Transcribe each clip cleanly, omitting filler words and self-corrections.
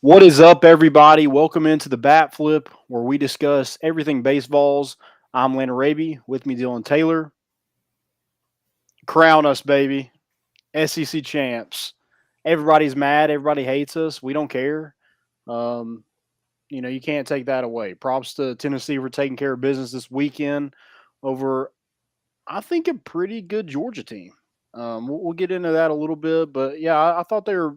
What is up, everybody? Welcome into the Bat Flip, where we discuss everything baseballs. I'm Landon Raby. With me, Dylan Taylor. Crown us, baby. SEC champs. Everybody's mad. Everybody hates us. We don't care. Um, you can't take that away. Props to Tennessee for taking care of business this weekend over, I think, a pretty good Georgia team. We'll get into that a little bit, but yeah, I thought they were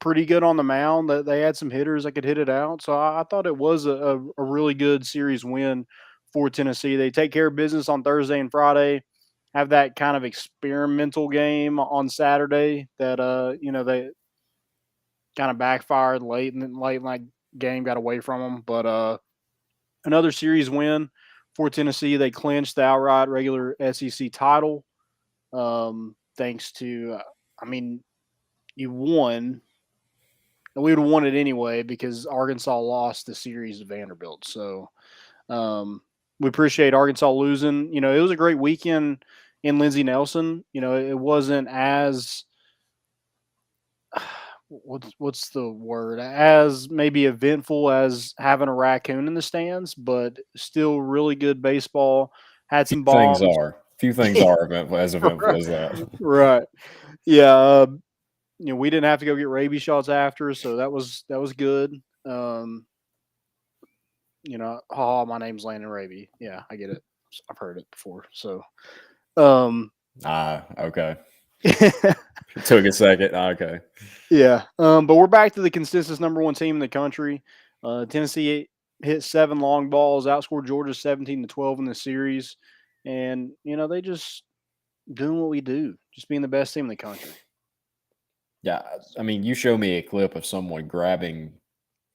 pretty good on the mound. That they had some hitters that could hit it out. So I thought it was a really good series win for Tennessee. They take care of business on Thursday and Friday. Have that kind of experimental game on Saturday that they kind of backfired late in that game, got away from them. But another series win for Tennessee. They clinched the outright regular SEC title. Thanks to, I mean, you won and we would have won it anyway because Arkansas lost the series to Vanderbilt. So we appreciate Arkansas losing. It was a great weekend in Lindsey Nelson. It wasn't as what's the word, as maybe eventful as having a raccoon in the stands, but still really good baseball. Had Few some things bombs. are. Few things are eventful right. as that. Right. Yeah. We didn't have to go get rabies shots after, so that was good. Um, my name's Landon Raby. Yeah, I get it. I've heard it before. So, um, Okay. It took a second. Okay. yeah. But we're back to the consensus number one team in the country. Tennessee hit 7 long balls, outscored Georgia 17-12 in the series, and they just doing what we do, just being the best team in the country. Yeah, I mean, you show me a clip of someone grabbing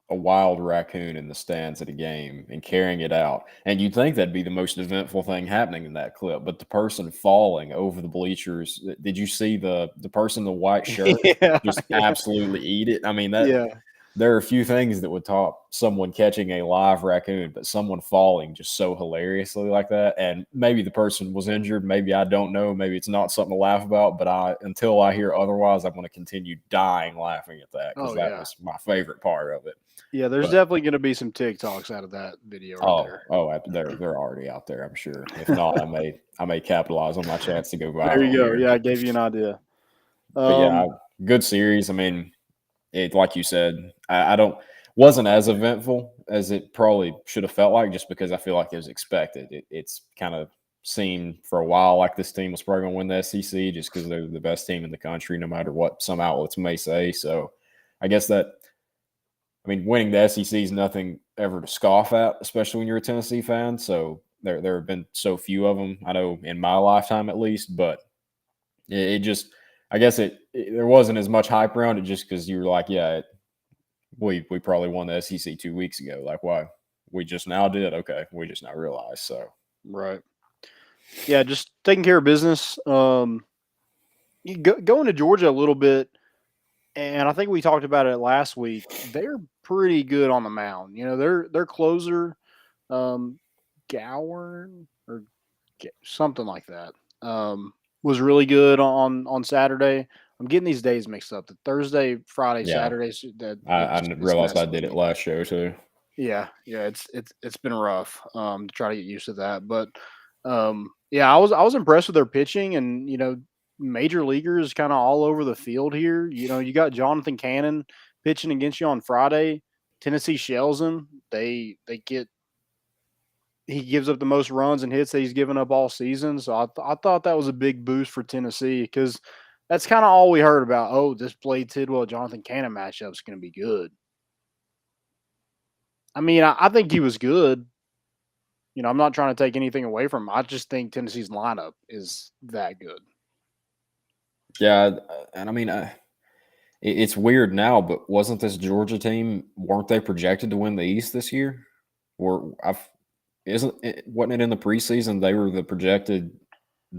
a wild raccoon in the stands at a game and carrying it out, and you'd think that'd be the most eventful thing happening in that clip. But the person falling over the bleachers, did you see the person in the white shirt yeah, just yeah, absolutely eat it? I mean, that yeah. there are a few things that would top someone catching a live raccoon, but someone falling just so hilariously like that. And maybe the person was injured. Maybe I don't know. Maybe it's not something to laugh about. But until I hear otherwise, I'm going to continue dying laughing at that because Oh that yeah, was my favorite part of it. yeah. There's But definitely going to be some TikToks out of that video right there. they're already out there. I'm sure. If not, I may capitalize on my chance to go There you viral go. here. Yeah, I gave you an idea. But yeah, Um, good series. I mean, it like you said, I don't wasn't as eventful as it probably should have felt like, just because I feel like it was expected. It's kind of seemed for a while like this team was probably going to win the SEC just because they're the best team in the country, no matter what some outlets may say. So, I guess that I mean, winning the SEC is nothing ever to scoff at, especially when you're a Tennessee fan. So there have been so few of them, I know, in my lifetime at least, but it just I guess there wasn't as much hype around it just because you were like, yeah, we probably won the SEC 2 weeks ago. Like, why? We just now did. Okay, we just now realized. So right. Yeah, just taking care of business. Going to Georgia a little bit, and I think we talked about it last week. They're pretty good on the mound. Their closer, um, Gowan or something like that, was really good on Saturday. I'm getting these days mixed up. The Thursday, Friday, yeah, Saturday. That I it's realized I messing with did it me. last show too. Yeah. It's been rough to try to get used to that, but yeah, I was impressed with their pitching, and major leaguers kind of all over the field here. You got Jonathan Cannon pitching against you on Friday. Tennessee shells him. They get he gives up the most runs and hits that he's given up all season. So I thought that was a big boost for Tennessee because that's kind of all we heard about. Oh, this Blade Tidwell Jonathan Cannon matchup is going to be good. I mean, I think he was good. I'm not trying to take anything away from him. I just think Tennessee's lineup is that good. Yeah, and I mean, it's weird now, but wasn't this Georgia team? Weren't they projected to win the East this year? Or wasn't it in the preseason they were the projected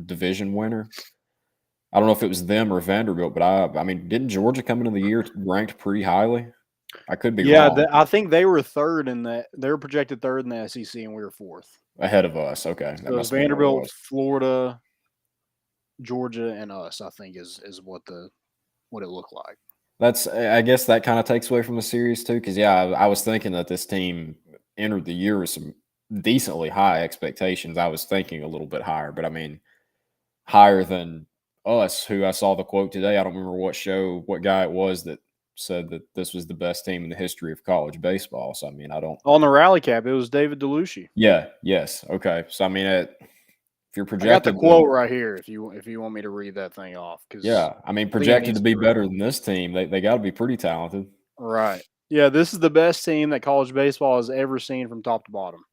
division winner? I don't know if it was them or Vanderbilt, but I mean, didn't Georgia come into the year ranked pretty highly? I could be Yeah, wrong. I think they were third in that. They were projected third in the SEC, and we were fourth. Ahead of us. Okay, that So must have been what it Vanderbilt, was. Florida, Georgia, and us, I think is what it looked like. I guess that kind of takes away from the series too. Because yeah, I was thinking that this team entered the year with some decently high expectations. I was thinking a little bit higher, but I mean higher than us. Who I saw the quote today. I don't remember what show, what guy it was that said that this was the best team in the history of college baseball. So I mean, I don't. On the rally cap, it was David DeLucia. Yeah. Yes. Okay. So I mean, if you're I got the projected to, quote right here if you want me to read that thing off, because yeah, I mean, I think it projected to needs to be be read. better than this team, they got to be pretty talented. Right. Yeah, this is the best team that college baseball has ever seen from top to bottom.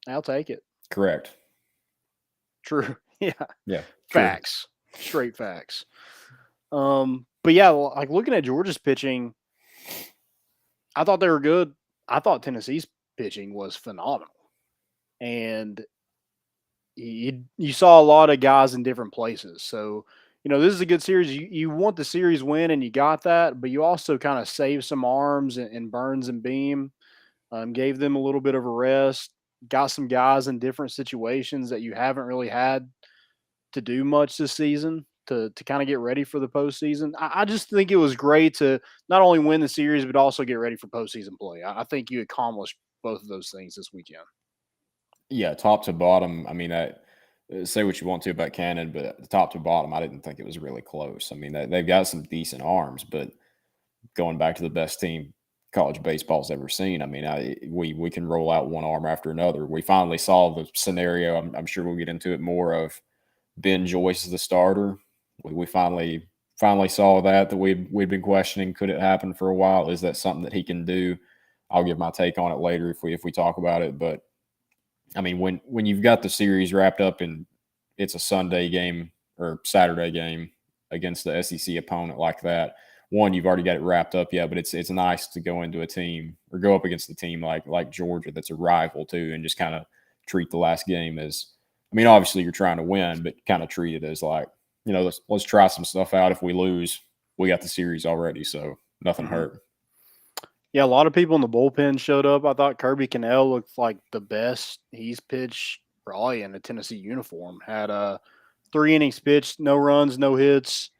I'll take it. Correct. True. Yeah. Yeah. True. Facts. Straight facts. But yeah, like looking at Georgia's pitching, I thought they were good. I thought Tennessee's pitching was phenomenal. And you saw a lot of guys in different places. So, this is a good series. You want the series win, and you got that, but you also kind of saved some arms and Burns and Beam, gave them a little bit of a rest, got some guys in different situations that you haven't really had to do much this season to kind of get ready for the postseason. I just think it was great to not only win the series, but also get ready for postseason play. I think you accomplished both of those things this weekend. Yeah, top to bottom. I mean, say what you want to about Cannon, but the top to bottom, I didn't think it was really close. I mean, they've got some decent arms, but going back to the best team college baseball's ever seen, I mean, we can roll out one arm after another. We finally saw the scenario. I'm sure we'll get into it more of Ben Joyce as the starter. We finally saw that we'd been questioning. Could it happen for a while? Is that something that he can do? I'll give my take on it later if we talk about it, but I mean, when you've got the series wrapped up and it's a Sunday game or Saturday game against the SEC opponent like that, one, you've already got it wrapped up, yeah. But it's nice to go into a team or go up against a team like Georgia that's a rival too, and just kind of treat the last game as. I mean, obviously you're trying to win, but kind of treat it as like, let's try some stuff out. If we lose, we got the series already, so nothing Mm-hmm. hurt. Yeah, a lot of people in the bullpen showed up. I thought Kirby Cannell looked like the best he's pitched probably in a Tennessee uniform. Had 3 innings pitched, no runs, no hits,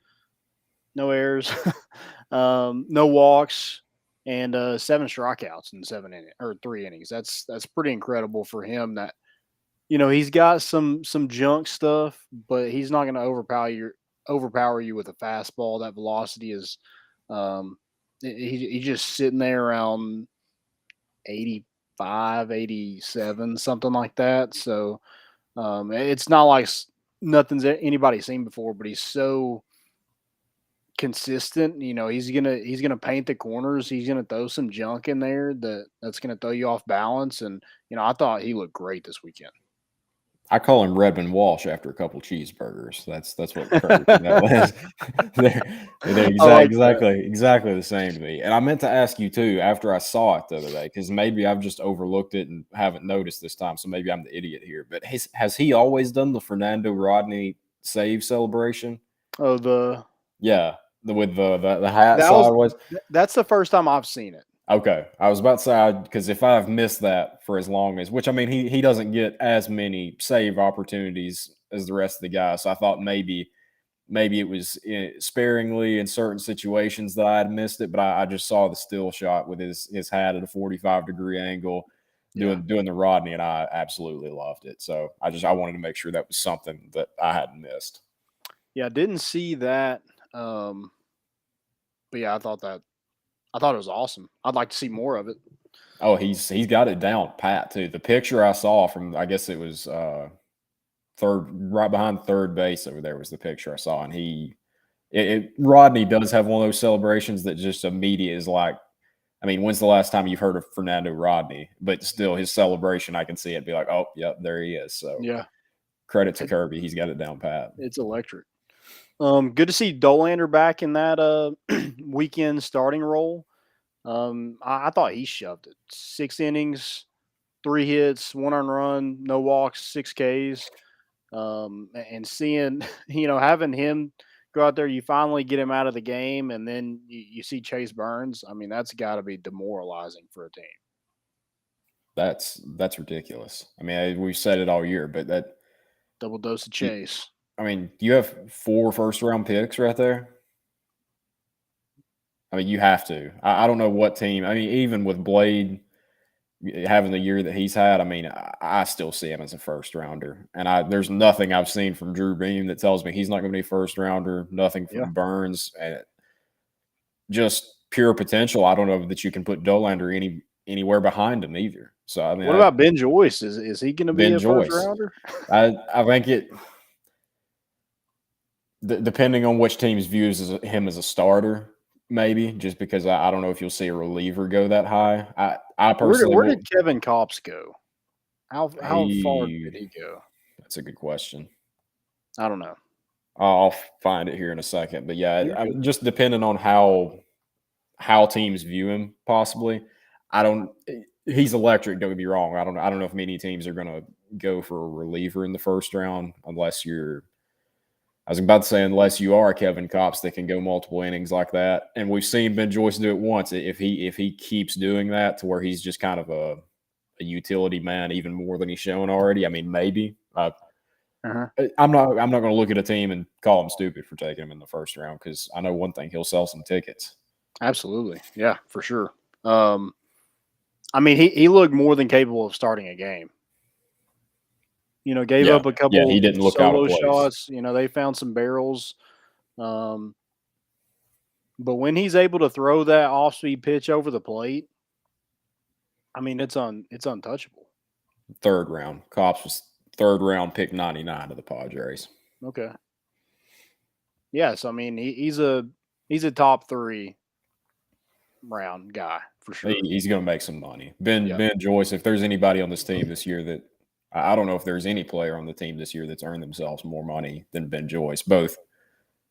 no errors, no walks, and 7 strikeouts in 7 innings or 3 innings. That's pretty incredible for him. That he's got some junk stuff, but he's not going to overpower you with a fastball. That velocity is um, he's just sitting there around 85, 87, something like that. So it's not like nothing's anybody's seen before, but he's so consistent. He's gonna paint the corners. He's gonna throw some junk in there that's gonna throw you off balance. And I thought he looked great this weekend. I call him Redmond Walsh after a couple cheeseburgers. That's what Kirby Cannell is. they're I like that. exactly the same to me. And I meant to ask you too after I saw it the other day, because maybe I've just overlooked it and haven't noticed this time. So maybe I'm the idiot here. But has he always done the Fernando Rodney save celebration? Oh, Yeah, with the hat that was sideways. that's the first time I've seen it. Okay, I was about to say because if I've missed that for as long as, which I mean, he doesn't get as many save opportunities as the rest of the guys, so I thought maybe it was sparingly in certain situations that I had missed it, but I just saw the still shot with his hat at a 45-degree angle Yeah, doing the Rodney, and I absolutely loved it. So I wanted to make sure that was something that I hadn't missed. yeah, I didn't see that. Um, but yeah, I thought it was awesome. I'd like to see more of it. Oh, he's got it down pat too. The picture I saw from, I guess it was third, right behind third base over there was the picture I saw, and Rodney does have one of those celebrations that just immediate is like, I mean, when's the last time you've heard of Fernando Rodney? But still, his celebration, I can see it be like, oh, yep, there he is. So Yeah, credit to it, Kirby, he's got it down pat. it's electric. Good to see Dolander back in that weekend starting role. I thought he shoved it. 6 innings, 3 hits, 1 earned run, no walks, 6 Ks. And seeing, having him go out there, you finally get him out of the game, and then you see Chase Burns. I mean, that's got to be demoralizing for a team. That's ridiculous. I mean, we've said it all year, but Double dose of Chase. I mean, you have 4 first-round picks right there. I mean, you have to. I don't know what team. I mean, even with Blade having the year that he's had, I mean, I still see him as a first rounder. And there's nothing I've seen from Drew Beam that tells me he's not going to be a first rounder. Nothing Yeah. from Burns. And just pure potential. I don't know that you can put Dolander anywhere behind him either. So I mean, What about Ben Joyce? Is he going to be Ben a first Joyce. rounder? I think it. Depending on which teams views him as a starter, maybe just because I don't know if you'll see a reliever go that high. I personally Where did Kevin Kopps go? How far he did he go? that's a good question. I don't know. I'll find it here in a second, but yeah, You're good. just depending on how teams view him, possibly. I don't. He's electric. Don't get me wrong. I don't know if many teams are going to go for a reliever in the first round unless you're. I was about to say, unless you are Kevin Kopps that can go multiple innings like that, and we've seen Ben Joyce do it once. If he keeps doing that to where he's just kind of a utility man, even more than he's shown already. I mean, maybe. I'm not going to look at a team and call him stupid for taking him in the first round because I know one thing: he'll sell some tickets. Absolutely, yeah, for sure. I mean, he looked more than capable of starting a game. Gave up a couple he didn't look out of solo place. shots. They found some barrels. But when he's able to throw that off-speed pitch over the plate, I mean, it's untouchable. Third round. Kopps was third round, pick 99 of the Padres. Okay. Yes, I mean he's a top 3 round guy for sure. He's going to make some money. Ben Joyce, if there's anybody on this team this year that I don't know if there's any player on the team this year that's earned themselves more money than Ben Joyce, both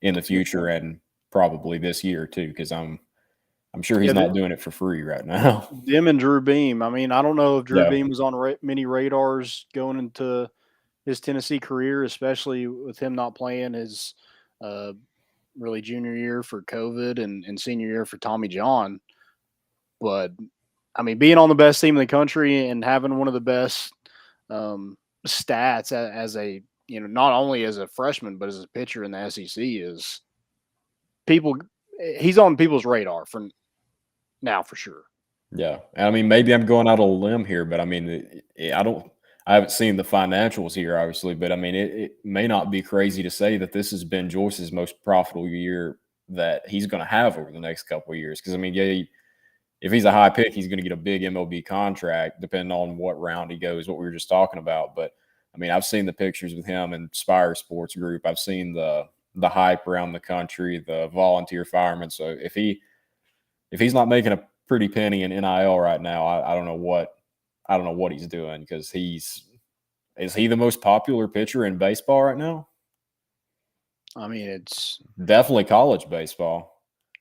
in the future and probably this year too, because I'm sure he's not doing it for free right now. Them and Drew Beam. I mean, I don't know if Drew Beam was on many radars going into his Tennessee career, especially with him not playing his really junior year for COVID and senior year for Tommy John. But I mean, being on the best team in the country and having one of the best stats as a not only as a freshman but as a pitcher in the SEC is he's on people's radar for now for sure. Yeah, and I mean maybe I'm going out on a limb here, but I mean I haven't seen the financials here obviously, but I mean it may not be crazy to say that this has been Joyce's most profitable year that he's going to have over the next couple of years because I mean if he's a high pick, he's going to get a big MLB contract, depending on what round he goes, what we were just talking about. But, I mean, I've seen the pictures with him and Spire Sports Group. I've seen the hype around the country, the volunteer firemen. So if he's not making a pretty penny in NIL right now, I don't know what he's doing because is he the most popular pitcher in baseball right now? I mean, it's definitely college baseball.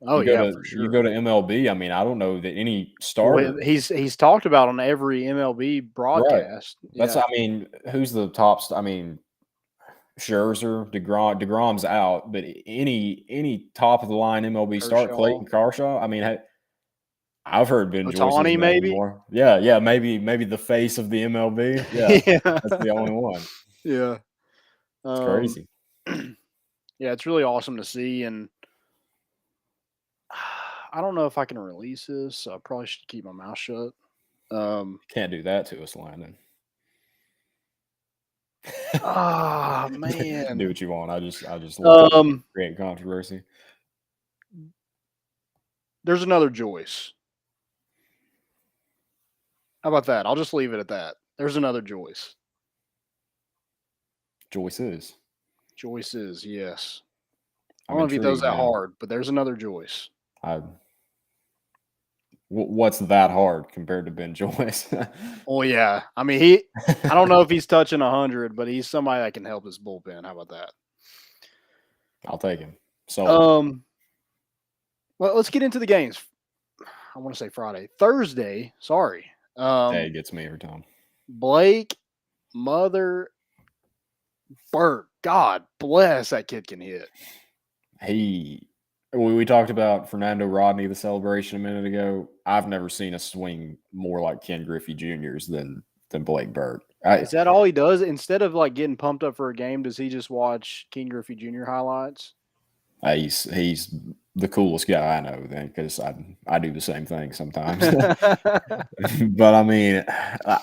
For sure. You go to MLB. I mean, I don't know that any starter. He's talked about on every MLB broadcast. Right. That's I mean, who's the top? I mean, Scherzer, DeGrom's out, but any top of the line MLB start, Clayton Kershaw. I mean, I've heard Ben Joyce's name maybe more. Yeah, maybe the face of the MLB. Yeah, that's the only one. Yeah, it's crazy. Yeah, it's really awesome to see and. I don't know if I can release this. So I probably should keep my mouth shut. Can't do that to us, Landon. Man. Do what you want. I just love create controversy. There's another Joyce. How about that? I'll just leave it at that. There's another Joyce. Joyce is, yes. I don't know if he does that hard, but there's another Joyce. What's that hard compared to Ben Joyce? Oh yeah, I mean I don't know if he's touching 100, but he's somebody that can help his bullpen. How about that? I'll take him. So, well, let's get into the games. I want to say Thursday. Sorry. Hey, it gets me every time. Blake, Mother, Burt. God bless that kid can hit. We talked about Fernando Rodney, the celebration a minute ago. I've never seen a swing more like Ken Griffey Jr.'s than Blake Burt. Is that all he does? Instead of like getting pumped up for a game, does he just watch Ken Griffey Jr. highlights? He's the coolest guy I know then because I do the same thing sometimes. But I mean,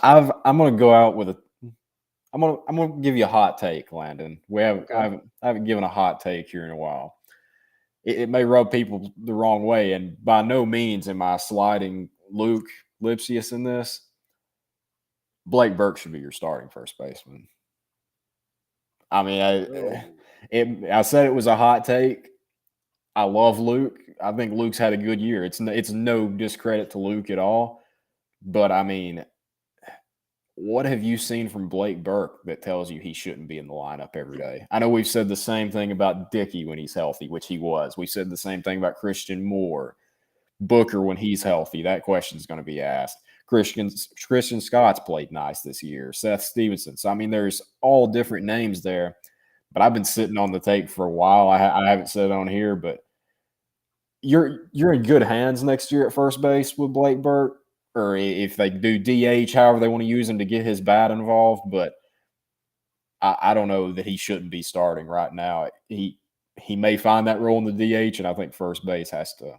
I'm gonna go out with a I'm gonna give you a hot take, Landon. Okay. I haven't given a hot take here in a while. It may rub people the wrong way, and by no means am I sliding Luke Lipsius in this. Blake Burke should be your starting first baseman. I mean, Oh. I said it was a hot take. I love Luke. I think Luke's had a good year. It's no discredit to Luke at all. But I mean, what have you seen from Blake Burke that tells you he shouldn't be in the lineup every day? I know we've said the same thing about Dickey when he's healthy, which he was. We said the same thing about Christian Moore, Booker when he's healthy. That question's going to be asked. Christian Scott's played nice this year. Seth Stevenson. So I mean, there's all different names there. But I've been sitting on the tape for a while. I haven't said it on here, but you're in good hands next year at first base with Blake Burke, or if they do DH, however they want to use him to get his bat involved. But I don't know that he shouldn't be starting right now. He may find that role in the DH, and I think first base has to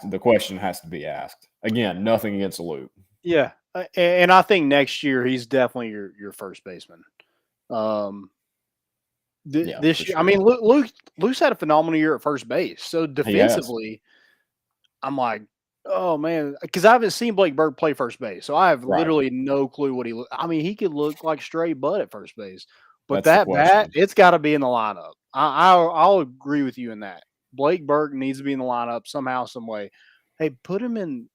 the question has to be asked. Again, nothing against Luke. Yeah, and I think next year he's definitely your first baseman. Yeah, This for year, I sure. mean, Luke's had a phenomenal year at first base. So He has. defensively, I'm like, oh man, because I haven't seen Blake Burke play first base, so I have Right. literally no clue what he. I mean, he could look like straight Bud at first base, but That's the that bat, question. it's got to be in the lineup. I'll agree with you in that. Blake Burke needs to be in the lineup somehow, some way. Hey, put him in.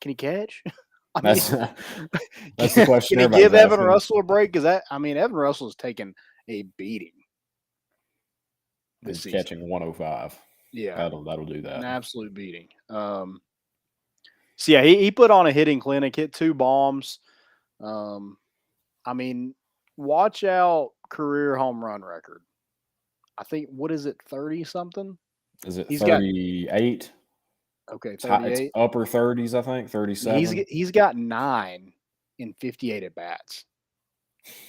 Can he catch? I mean, That's that's the question can he everybody's give Evan asking. Russell a break? Because I mean, Evan Russell's taken a beating this He's season. catching 105. Yeah, That'll do an that. absolute beating. So yeah, he put on a hitting clinic, hit 2 bombs. Um, I mean, watch out career home run record. I think what is it, 30 something? Is it He's got 38? okay, It's 38. upper 30s, I think, 37. He's got 9 in 58 at bats.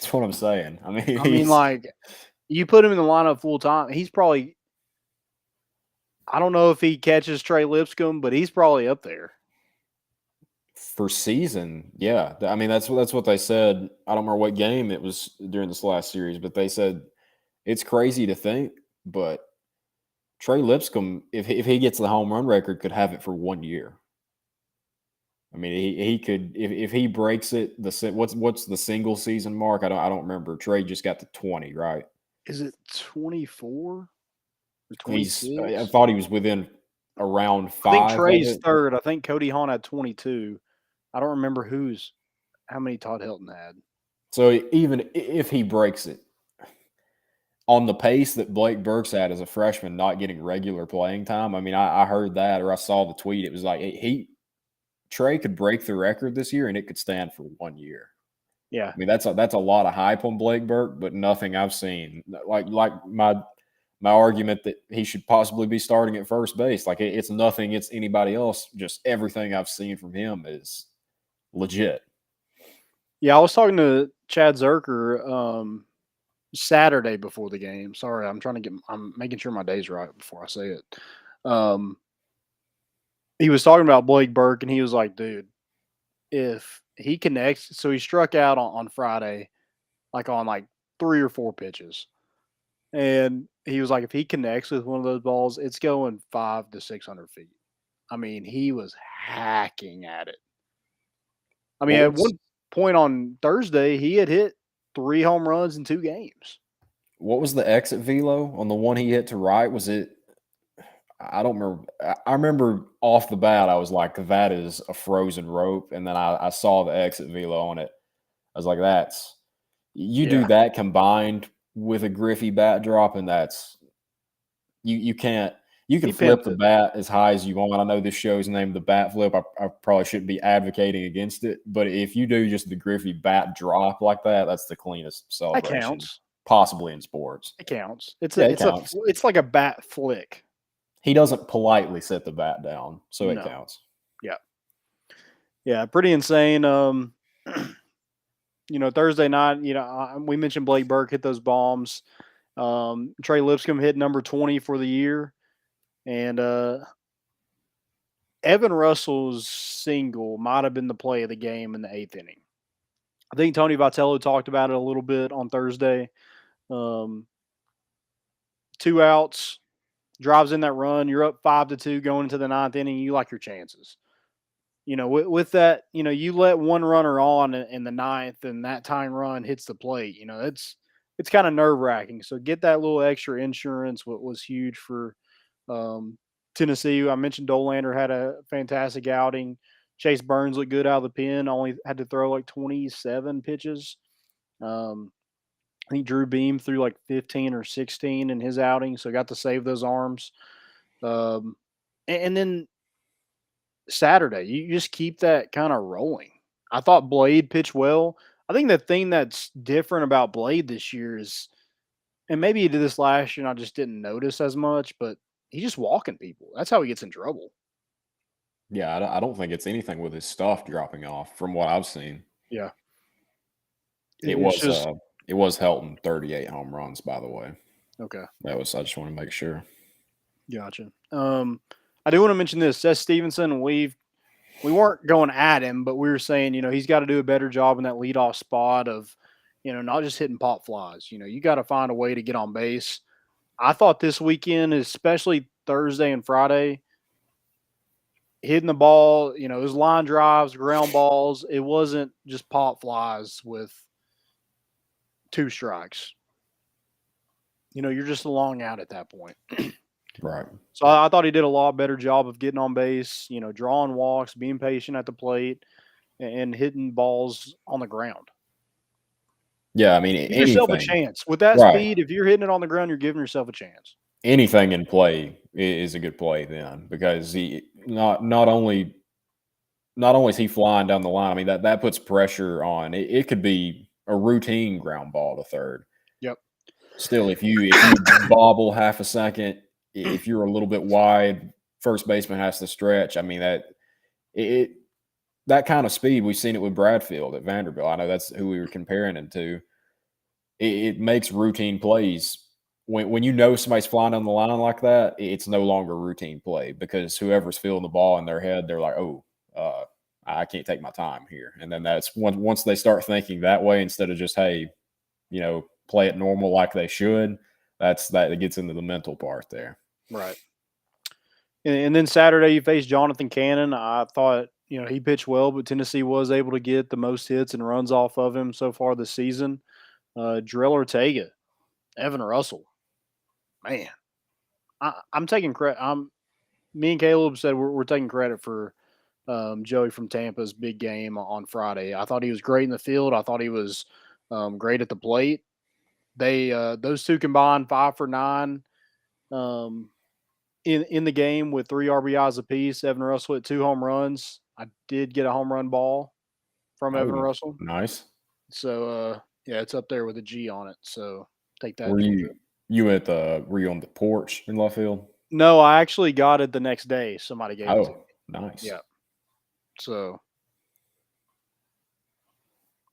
That's what I'm saying. I mean, I mean, he's like you put him in the lineup full time, he's probably I don't know if he catches Trey Lipscomb, but he's probably up there. for season. Yeah, I mean that's what they said. I don't remember what game it was during this last series, but they said it's crazy to think, but Trey Lipscomb, if he gets the home run record, could have it for 1 year. I mean, he could if he breaks it. What's the single season mark? I don't remember. Trey just got to 20, right? Is it 24 or I 26? thought he was within around I think 5 of Trey's it. third. I think Cody Hahn had 22. I don't remember how many Todd Hilton had. So even if he breaks it on the pace that Blake Burke's at as a freshman, not getting regular playing time. I mean, I heard that or I saw the tweet. It was like Trey could break the record this year and it could stand for 1 year. Yeah. I mean, that's a lot of hype on Blake Burke, but nothing I've seen. Like my argument that he should possibly be starting at first base. Like it's nothing. It's anybody else. Just everything I've seen from him is legit. Yeah, I was talking to Chad Zerker Saturday before the game. Sorry, I'm making sure my day's right before I say it. He was talking about Blake Burke and he was like, dude, if he connects, so he struck out on Friday, like on like 3 or 4 pitches. And he was like, if he connects with one of those balls, it's going 5 to 600 feet. I mean, he was hacking at it. I mean, What at was one point on Thursday, he had hit 3 home runs in 2 games. what was the exit velo on the one he hit to right? Was it? I don't remember. I remember off the bat, I was like, "That is a frozen rope," and then I saw the exit velo on it. I was like, "That's you do Yeah. that combined with a Griffey bat drop, and that's you can't you can He flip pimped the it. bat as high as you want. I know this show's named the Bat Flip. I probably shouldn't be advocating against it, but if you do just the Griffey bat drop like that, that's the cleanest That celebration counts. possibly in sports. It counts. Yeah, it counts. It's like a bat flick. He doesn't politely set the bat down, so it No. counts. Yeah. Yeah, pretty insane. Thursday night, we mentioned Blake Burke hit those bombs, Trey Lipscomb hit number 20 for the year. And Evan Russell's single might have been the play of the game in the eighth inning. I think Tony Vitello talked about it a little bit on Thursday. Um, 2 outs, drives in that run. You're up 5-2 going into the ninth inning. You like your chances. With that, you let one runner on in the ninth, and that tying run hits the plate. It's kind of nerve wracking. So get that little extra insurance. What was huge for um, Tennessee. I mentioned Dolander had a fantastic outing. Chase Burns looked good out of the pen. Only had to throw like 27 pitches. Um, I think Drew Beam threw like 15 or 16 in his outing, so got to save those arms. Um, and then Saturday, you just keep that kind of rolling. I thought Blade pitched well. I think the thing that's different about Blade this year is, and maybe he did this last year and I just didn't notice as much, but he's just walking people. That's how he gets in trouble. Yeah, I don't think it's anything with his stuff dropping off from what I've seen. Yeah. It It's was just uh it was Helton 38 home runs, by the way. okay. I just want to make sure. Gotcha. I do want to mention this. Seth Stevenson, we weren't going at him, but we were saying, he's got to do a better job in that leadoff spot of, not just hitting pop flies. You got to find a way to get on base. I thought this weekend, especially Thursday and Friday, hitting the ball, it was line drives, ground balls. It wasn't just pop flies with 2 strikes. You're just a long out at that point. Right. So I thought he did a lot better job of getting on base, drawing walks, being patient at the plate, and hitting balls on the ground. Yeah, I mean Give yourself a anything. chance. With that Right. speed, if you're hitting it on the ground, you're giving yourself a chance. Anything in play is a good play then, because he not only is he flying down the line. I mean that puts pressure on. It could be a routine ground ball to third. Yep. Still, if you bobble half a second, if you're a little bit wide, first baseman has to stretch. I mean it that kind of speed, we've seen it with Bradfield at Vanderbilt. I know that's who we were comparing him to. It makes routine plays. When you know somebody's flying down the line like that, it's no longer routine play, because whoever's feeling the ball in their head, they're like, "Oh, I can't take my time here." And then that's once they start thinking that way instead of just, "Hey, play it normal like they should." That gets into the mental part there. Right. And then Saturday, you face Jonathan Cannon. I thought, he pitched well, but Tennessee was able to get the most hits and runs off of him so far this season. Drill Ortega, Evan Russell. Man, I'm taking credit. Me and Caleb said we're taking credit for Joey from Tampa's big game on Friday. I thought he was great in the field. I thought he was great at the plate. They those two combined 5 for 9 in the game with 3 RBIs apiece. Evan Russell hit 2 home runs. I did get a home run ball from Evan Oh, Russell, nice. so yeah, it's up there with a G on it. So take that, Were Georgia. were you on the porch in left field? No, I actually got it the next day. Somebody gave it to me. Oh, nice. Yeah. So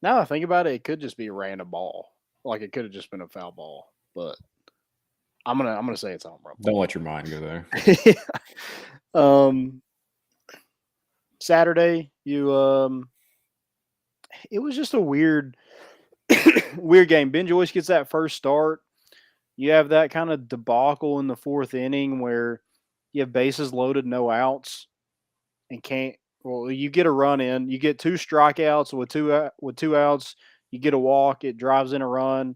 now I think about it, it could just be a random ball. Like it could have just been a foul ball, but I'm gonna say it's a home run Don't let your mind go there. ball. Saturday, it was just a weird weird game. Ben Joyce gets that first start. You have that kind of debacle in the 4th inning where you have bases loaded, no outs, and can't. Well, you get a run in, you get 2 strikeouts with 2 outs, you get a walk, it drives in a run,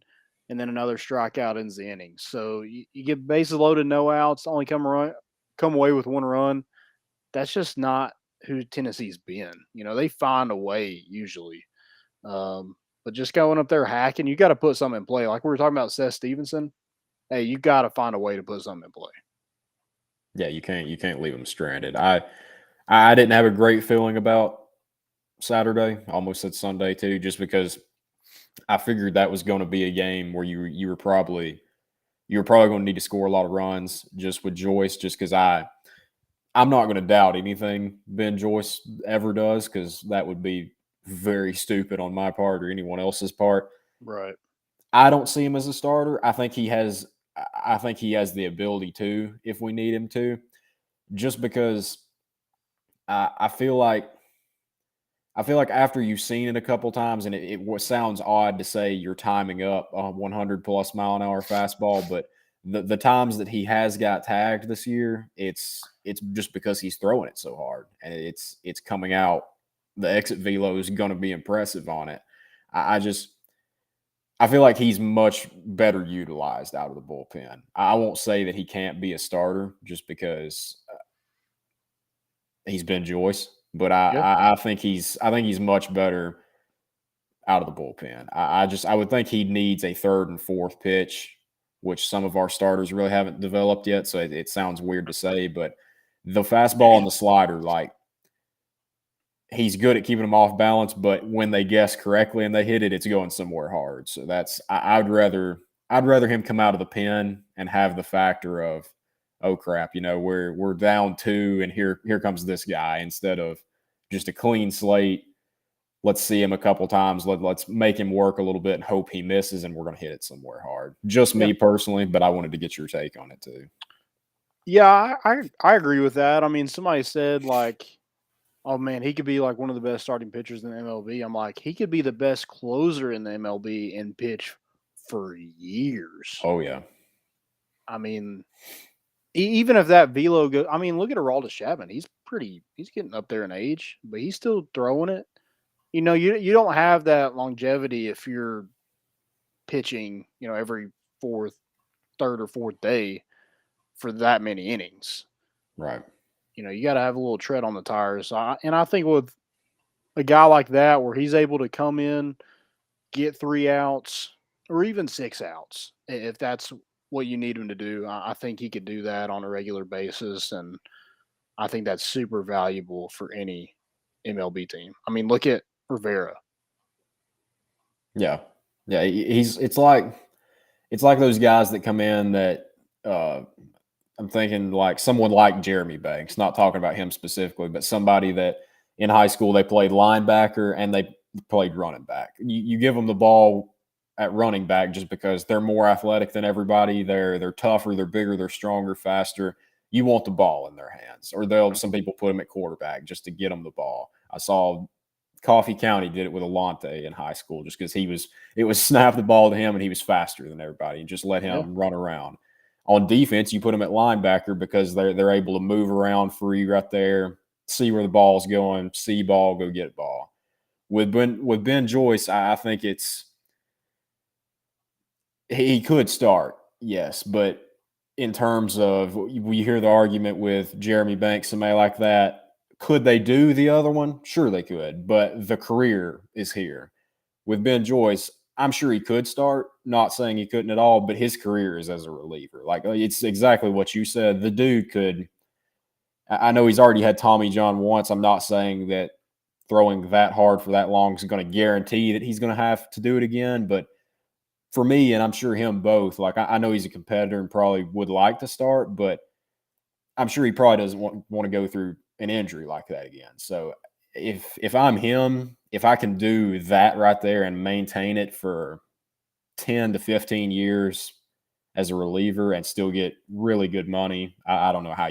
and then another strikeout ends the inning. So you get bases loaded, no outs, only come away with 1 run. That's just not who Tennessee's been. They find a way usually. But just going up there hacking, you got to put something in play. Like we were talking about Seth Stevenson. Hey, you got to find a way to put something in play. Yeah, you can't leave them stranded. I didn't have a great feeling about Saturday. I almost said Sunday too, just because I figured that was going to be a game where you were probably going to need to score a lot of runs just with Joyce, just because I'm not going to doubt anything Ben Joyce ever does, because that would be very stupid on my part or anyone else's part. Right. I don't see him as a starter. I think he has the ability to if we need him to. Just because I I feel like after you've seen it a couple times, and sounds odd to say you're timing up a 100 plus mile an hour fastball, but the times that he has got tagged this year, it's just because he's throwing it so hard, and it's coming out. The exit velo is going to be impressive on it. I just I feel like he's much better utilized out of the bullpen. I won't say that he can't be a starter just because he's Ben Joyce, but Yeah. I think he's much better out of the bullpen. I would think he needs a third and fourth pitch, which some of our starters really haven't developed yet. So it sounds weird to say, but the fastball and the slider, like he's good at keeping them off balance, but when they guess correctly and they hit it, it's going somewhere hard. So I'd rather him come out of the pen and have the factor of, oh crap, you know, we're down two and here comes this guy, instead of just a clean slate. Let's see him a couple times. Let's make him work a little bit and hope he misses, and we're going to hit it somewhere hard. Just Yeah. me personally, but I wanted to get your take on it too. Yeah, I agree with that. I mean, somebody said like, "Oh man, he could be like one of the best starting pitchers in the MLB." I'm like, he could be the best closer in the MLB and pitch for years. Oh yeah, I mean, even if that velo go, I mean, look at Aroldis Chapman. He's getting up there in age, but he's still throwing it. You know, you don't have that longevity if you're pitching, you know, every third or fourth day for that many innings. right. You know, you got to have a little tread on the tires. And I think with a guy like that, where he's able to come in, get 3 outs or even 6 outs, if that's what you need him to do, I think he could do that on a regular basis. And I think that's super valuable for any MLB team. I mean, look at Rivera. Yeah, yeah. It's like those guys that come in that uh, I'm thinking like someone like Jeremy Banks. Not talking about him specifically, but somebody that in high school they played linebacker and they played running back. You give them the ball at running back just because they're more athletic than everybody. They're tougher, they're bigger, they're stronger, faster. You want the ball in their hands, or they'll some people put them at quarterback just to get them the ball. I saw Coffee County did it with Alante in high school just because it was snap the ball to him and he was faster than everybody and just let Yeah. him run around. On defense, you put him at linebacker because they're able to move around free right there, see where the ball's going, see ball, go get ball. With Ben Joyce, I think he could start, yes, but in terms of we hear the argument with Jeremy Banks, somebody like that, could they do the other one? Sure, they could, but the career is here. With Ben Joyce, I'm sure he could start. Not saying he couldn't at all, but his career is as a reliever. Like it's exactly what you said. The dude could. I know he's already had Tommy John once. I'm not saying that throwing that hard for that long is going to guarantee that he's going to have to do it again, but for me, and I'm sure him both, like I know he's a competitor and probably would like to start, but I'm sure he probably doesn't want to go through an injury like that again. So if I'm him, if I can do that right there and maintain it for 10 to 15 years as a reliever and still get really good money, I don't know how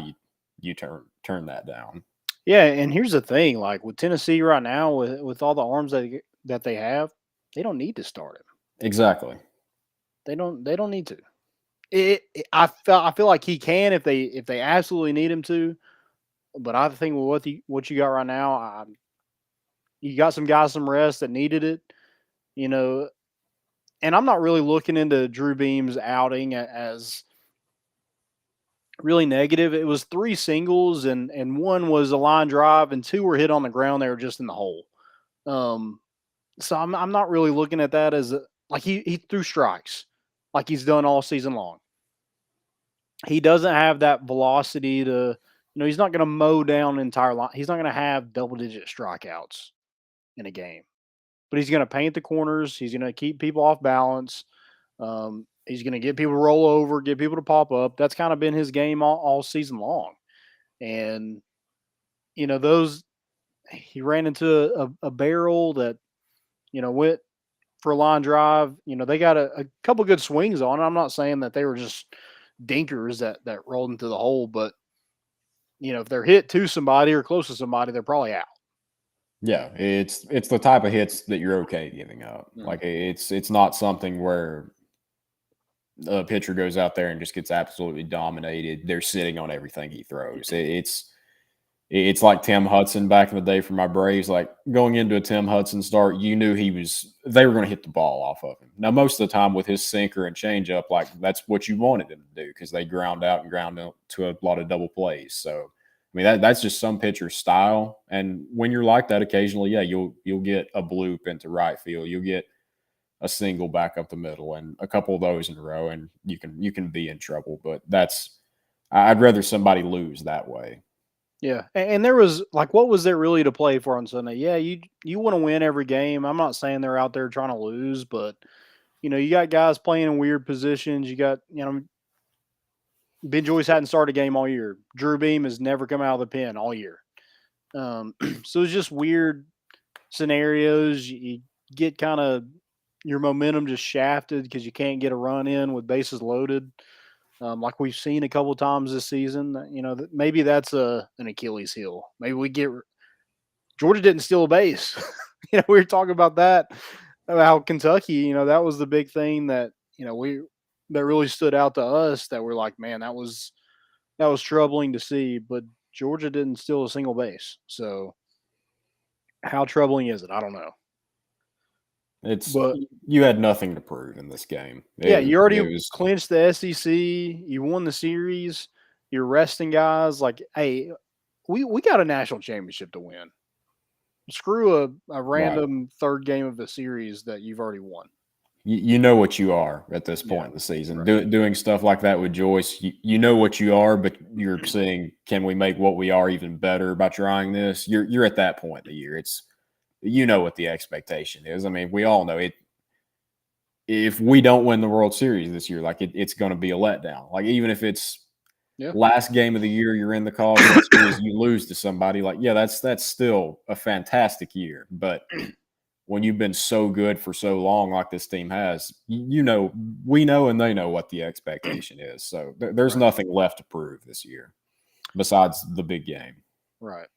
you turn that down. Yeah, and here's the thing: like with Tennessee right now, with all the arms that they have, they don't need to start him. Exactly. They don't need to. I feel like he can if they absolutely need him to. But I think with what you got right now, you got some guys some rest that needed it. You know, and I'm not really looking into Drew Beam's outing as really negative. It was 3 singles and one was a line drive and two were hit on the ground. They were just in the hole. Um, so I'm not really looking at that as like he threw strikes like he's done all season long. He doesn't have that velocity to, he's not going to mow down an entire line. He's not going to have double digit strikeouts in a game, but he's going to paint the corners. He's going to keep people off balance. He's going to get people to roll over, get people to pop up. That's kind of been his game all season long. And, those, he ran into a barrel that, went for a line drive. They got a couple good swings on it. I'm not saying that they were just dinkers that rolled into the hole, but if they're hit to somebody or close to somebody, they're probably out. Yeah, it's the type of hits that you're okay giving up. Mm. Like it's not something where a pitcher goes out there and just gets absolutely dominated. They're sitting on everything he throws. It's like Tim Hudson back in the day for my Braves. Like going into a Tim Hudson start, you knew they were going to hit the ball off of him. Now, most of the time with his sinker and changeup, like that's what you wanted him to do because they ground out and ground out to a lot of double plays. So, I mean that's just some pitcher's style. And when you're like that, occasionally, yeah, you'll get a bloop into right field. You'll get a single back up the middle, and a couple of those in a row, and you can be in trouble. But I'd rather somebody lose that way. Yeah, and there was like, what was there really to play for on Sunday? Yeah, you want to win every game. I'm not saying they're out there trying to lose, but you got guys playing in weird positions. You got Ben Joyce hadn't started a game all year. Drew Beam has never come out of the pen all year. So it's just weird scenarios. You get kind of your momentum just shafted because you can't get a run in with bases loaded. Like we've seen a couple times this season. Maybe that's an Achilles heel. Maybe we get Georgia didn't steal a base. We were talking about that about Kentucky. That was the big thing that that really stood out to us. That we're like, man, that was troubling to see. But Georgia didn't steal a single base. So how troubling is it? I don't know. It's But you had nothing to prove in this game. yeah, It, you already it was clinched the SEC. You won the series. You're resting guys. Like, hey, we got a national championship to win. Screw a right. random third game of the series that you've already won. You know what you are at this Yeah, point in the season. right. Doing stuff like that with Joyce, you know what you are, but you're saying, can we make what we are even better by trying this? You're at that point in the year. You know what the expectation is. I mean, we all know it. If we don't win the World Series this year, like it's going to be a letdown. Like even if it's Yeah, last game of the year, you're in the college World Series, you lose to somebody. Like yeah, that's still a fantastic year. But when you've been so good for so long, like this team has, we know, and they know what the expectation is. So there's right, nothing left to prove this year besides the big game. right.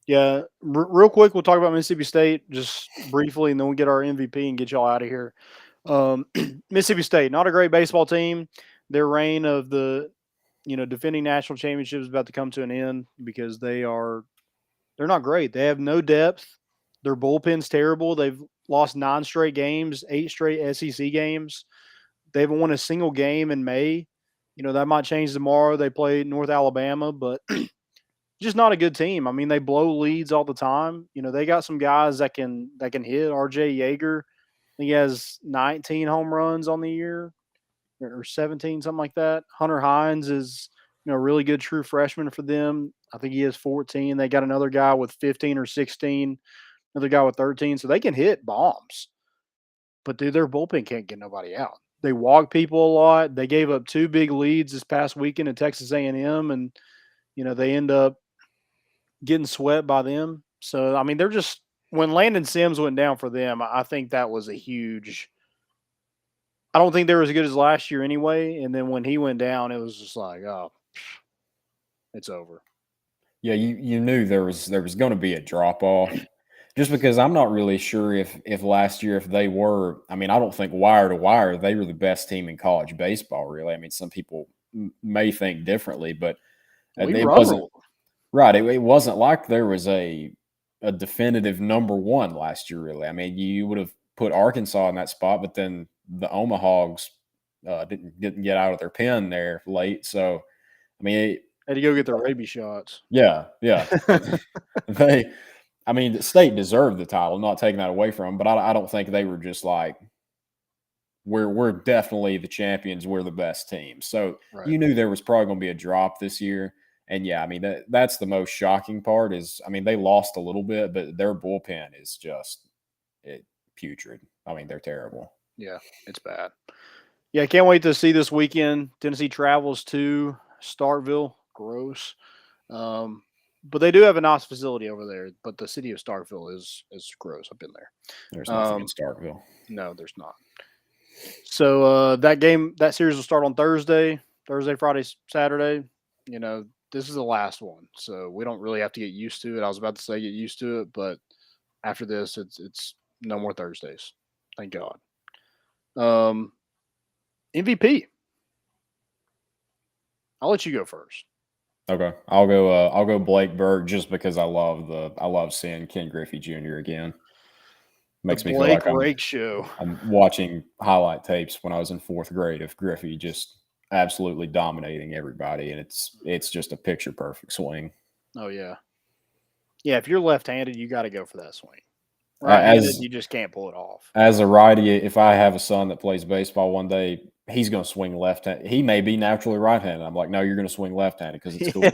Yeah, real quick, we'll talk about Mississippi State just briefly, and then we'll get our MVP and get y'all out of here. Um, Mississippi State, not a great baseball team. Their reign of the defending national championship is about to come to an end because they're not great. They have no depth. Their bullpen's terrible. They've lost 9 straight games, 8 straight SEC games. They haven't won a single game in May. That might change tomorrow. They play North Alabama, but just not a good team. I mean, they blow leads all the time. They got some guys that can hit. RJ Yeager, I think he has 19 home runs on the year or 17, something like that. Hunter Hines is a really good true freshman for them. I think he has 14. They got another guy with 15 or 16, another guy with 13. So they can hit bombs. But dude, their bullpen can't get nobody out. They walk people a lot. They gave up 2 big leads this past weekend at Texas A&M, and they end up getting swept by them. So I mean, they're just when Landon Sims went down for them, I think that was a huge. I don't think they were as good as last year anyway. And then when he went down, it was just like, oh, it's over. Yeah, you knew there was going to be a drop off, just because I'm not really sure if last year if they were. I mean, I don't think wire to wire they were the best team in college baseball. Really, I mean, some people may think differently, but We it run wasn't rule. right. It wasn't like there was a definitive number one last year. Really, I mean, you would have put Arkansas in that spot, but then the Omahogs didn't get out of their pen there late. So, I mean, Had to go get their rabies shots. yeah, yeah. They, I mean, the state deserved the title. Not taking that away from them, but I don't think they were just like we're definitely the champions. We're the best team. So Right. you knew there was probably going to be a drop this year. And yeah, I mean that's the most shocking part. Is I mean they lost a little bit, but their bullpen is just putrid. I mean they're terrible. Yeah, it's bad. Yeah, I can't wait to see this weekend. Tennessee travels to Starkville. Gross. Um, but they do have a nice facility over there. But the city of Starkville is gross. I've been there. There's nothing in Starkville. No, there's not. So that series will start on Thursday, Friday, Saturday. You know, this is the last one, so we don't really have to get used to it. I was about to say get used to it, but after this, it's no more Thursdays. Thank God. MVP. I'll let you go first. Okay, I'll go Blake Burke just because I love seeing Ken Griffey Jr. again. Makes me feel Blake like Rake show. I'm watching highlight tapes when I was in 4th grade of Griffey just absolutely dominating everybody, and it's just a picture perfect swing. Oh yeah, yeah. If you're left-handed, you got to go for that swing. Right-handed, you just can't pull it off. As a righty, if I have a son that plays baseball one day, he's going to swing left-handed. He may be naturally right-handed. I'm like, no, you're going to swing left-handed because it's cooler.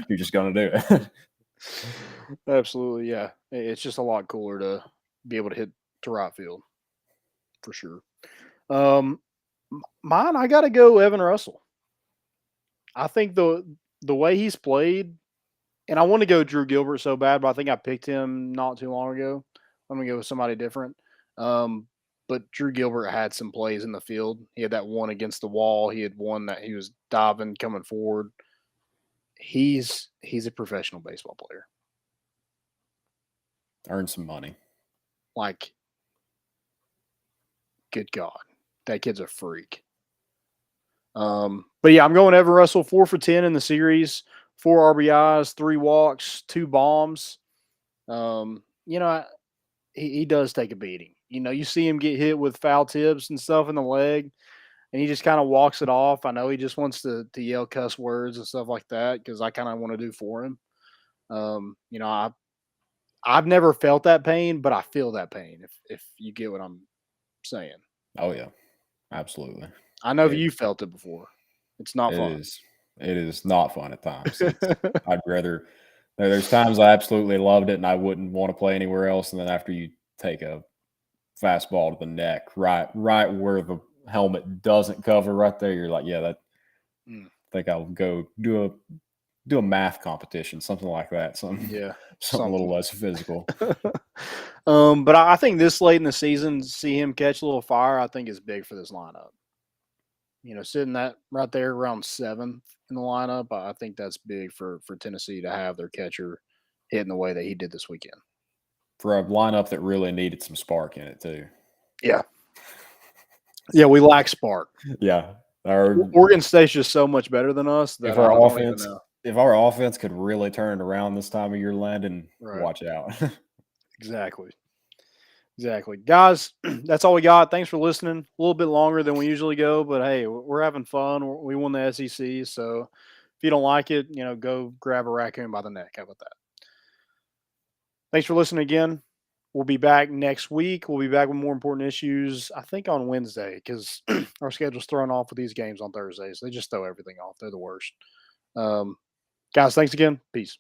You're just going to do it. Absolutely, yeah. It's just a lot cooler to be able to hit to right field, for sure. Mine, I got to go Evan Russell. I think the way he's played, and I want to go Drew Gilbert so bad, but I think I picked him not too long ago. I'm going to go with somebody different. But Drew Gilbert had some plays in the field. He had that one against the wall. He had one that he was diving, coming forward. He's a professional baseball player. Earn some money. Like, good God, that kid's a freak. But yeah, I'm going Evan Russell, 4 for 10 in the series, 4 RBIs, 3 walks, 2 bombs. He does take a beating. You see him get hit with foul tips and stuff in the leg, and he just kind of walks it off. I know he just wants to yell cuss words and stuff like that because I kind of want to do for him. I've never felt that pain, but I feel that pain if you get what I'm saying. Oh yeah, absolutely. I know you felt it before. It's not fun. It is not fun at times. I'd rather. There's times I absolutely loved it and I wouldn't want to play anywhere else. And then after you take a fastball to the neck, right where the helmet doesn't cover, right there, you're like, yeah, I think I'll go do a math competition, something like that. Something a little less physical. But I think this late in the season, see him catch a little fire, I think is big for this lineup. Sitting that right there around 7th in the lineup, I think that's big for Tennessee to have their catcher hitting the way that he did this weekend. For a lineup that really needed some spark in it too. Yeah. Yeah, we lack spark. Yeah. Oregon State's just so much better than us that if our offense could really turn it around this time of year, Landon, watch out. Exactly. Guys, that's all we got. Thanks for listening. A little bit longer than we usually go, but hey, we're having fun. We won the SEC, so if you don't like it, go grab a raccoon by the neck. How about that? Thanks for listening again. We'll be back next week. We'll be back with more important issues, I think, on Wednesday because our schedule's thrown off with these games on Thursdays. They just throw everything off. They're the worst. Guys, thanks again. Peace.